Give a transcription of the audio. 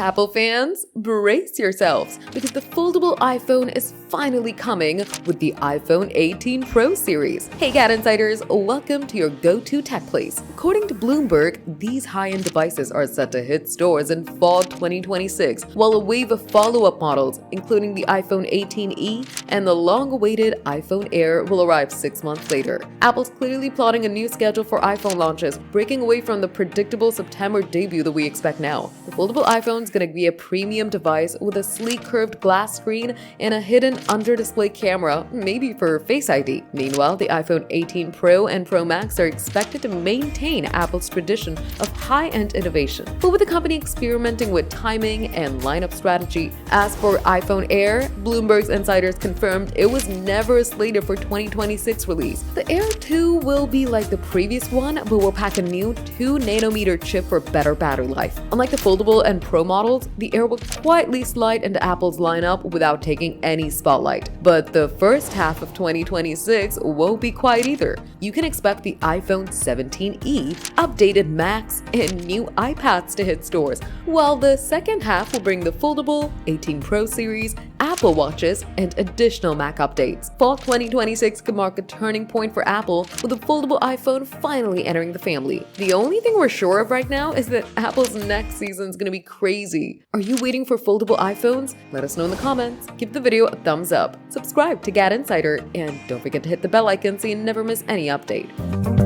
Apple fans, brace yourselves because the foldable iPhone is finally coming with the iPhone 18 Pro series. Hey GadInsiders, welcome to your go-to tech place. According to Bloomberg, these high-end devices are set to hit stores in fall 2026, while a wave of follow-up models, including the iPhone 18e and the long-awaited iPhone Air, will arrive 6 months later. Apple's clearly plotting a new schedule for iPhone launches, breaking away from the predictable September debut that we expect now. The foldable iPhone is going to be a premium device with a sleek curved glass screen and a hidden under-display camera, maybe for Face ID. Meanwhile, the iPhone 18 Pro and Pro Max are expected to maintain Apple's tradition of high-end innovation, but with the company experimenting with timing and lineup strategy. As for iPhone Air, Bloomberg's insiders confirmed it was never slated for 2026 release. The Air 2 will be like the previous one, but will pack a new 2 nanometer chip for better battery life. Unlike the foldable and Pro models, the Air will quietly slide into Apple's lineup without taking any spotlight. But the first half of 2026 won't be quiet either. You can expect the iPhone 17e, updated Macs, and new iPads to hit stores, while the second half will bring the foldable, 18 Pro series, Apple Watches, and additional Mac updates. Fall 2026 could mark a turning point for Apple, with the foldable iPhone finally entering the family. The only thing we're sure of right now is that Apple's next season's gonna be crazy. Are you waiting for foldable iPhones? Let us know in the comments. Give the video a thumbs up, subscribe to GadInsider, and don't forget to hit the bell icon so you never miss any update.